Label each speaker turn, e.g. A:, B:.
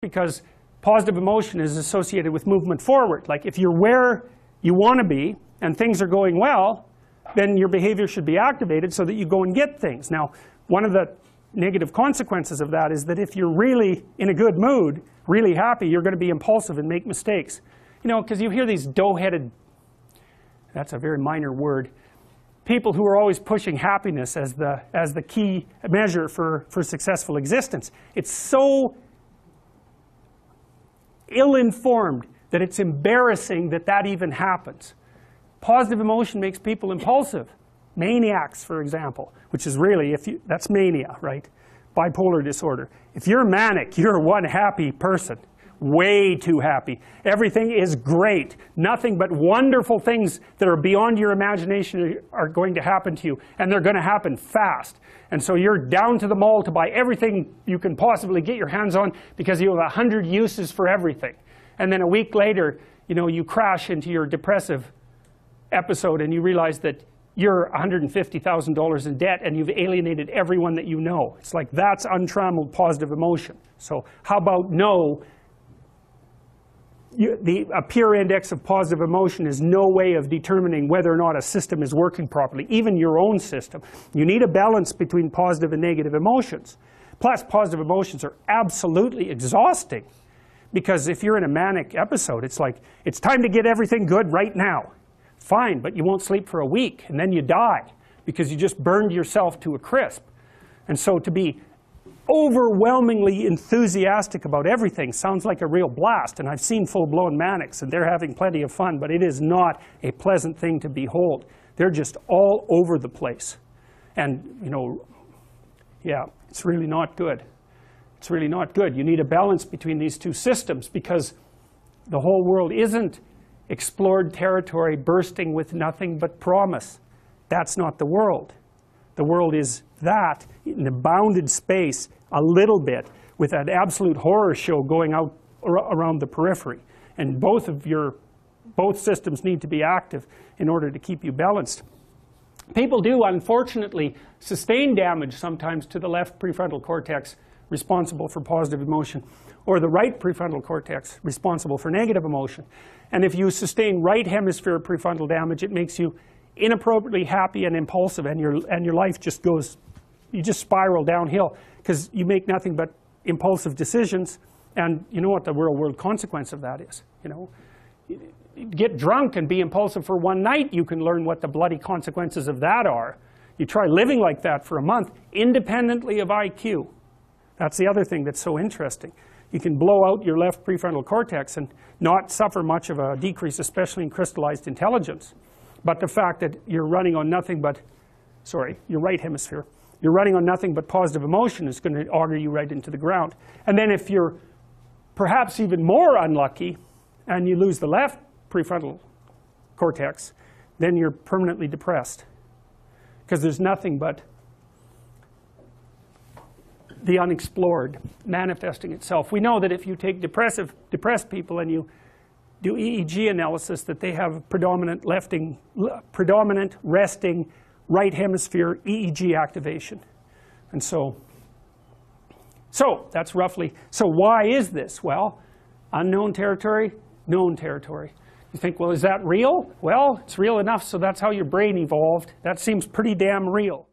A: because positive emotion is associated with movement forward. Like if you're where you want to be and things are going well, then your behavior should be activated so that you go and get things. Now, one of the negative consequences of that is that if you're really in a good mood, really happy, you're going to be impulsive and make mistakes. You know, because you hear these dough-headed, that's a very minor word, people who are always pushing happiness as the key measure for successful existence. It's so ill-informed that it's embarrassing that that even happens. Positive emotion makes people impulsive. Maniacs, for example, which is really, that's mania, right? Bipolar disorder. If you're manic, you're one happy person. Way too happy. Everything is great. Nothing but wonderful things that are beyond your imagination are going to happen to you, and they're going to happen fast. And so you're down to the mall to buy everything you can possibly get your hands on because you have 100 uses for everything. And then a week later, you know, you crash into your depressive episode and you realize that you're $150,000 in debt and you've alienated everyone that you know. It's like that's untrammeled positive emotion. So how about no? A pure index of positive emotion is no way of determining whether or not a system is working properly, even your own system. You need a balance between positive and negative emotions. Plus, positive emotions are absolutely exhausting because if you're in a manic episode, it's like, it's time to get everything good right now. Fine, but you won't sleep for a week and then you die because you just burned yourself to a crisp. And so to be overwhelmingly enthusiastic about everything sounds like a real blast, and I've seen full-blown manics and they're having plenty of fun, but it is not a pleasant thing to behold. They're just all over the place, and you know, yeah, it's really not good. It's really not good. You need a balance between these two systems because the whole world isn't explored territory bursting with nothing but promise. That's not the world. The world is that in a bounded space a little bit with an absolute horror show going out around the periphery. And both systems need to be active in order to keep you balanced. People do, unfortunately, sustain damage sometimes to the left prefrontal cortex responsible for positive emotion, or the right prefrontal cortex responsible for negative emotion. And if you sustain right hemisphere prefrontal damage, it makes you inappropriately happy and impulsive, and your life just goes, you just spiral downhill because you make nothing but impulsive decisions. And you know what the real world consequence of that is? You know, get drunk and be impulsive for one night, you can learn what the bloody consequences of that are. You try living like that for a month, independently of IQ. That's the other thing that's so interesting. You can blow out your left prefrontal cortex and not suffer much of a decrease, especially in crystallized intelligence. But the fact that you're running on nothing but, your right hemisphere, you're running on nothing but positive emotion is going to auger you right into the ground. And then if you're perhaps even more unlucky and you lose the left prefrontal cortex, then you're permanently depressed because there's nothing but the unexplored manifesting itself. We know that if you take depressed people and you do EEG analysis, that they have predominant resting right hemisphere EEG activation. And so that's roughly, so why is this? Well, unknown territory, known territory. You think, well, is that real? Well, it's real enough, so that's how your brain evolved. That seems pretty damn real.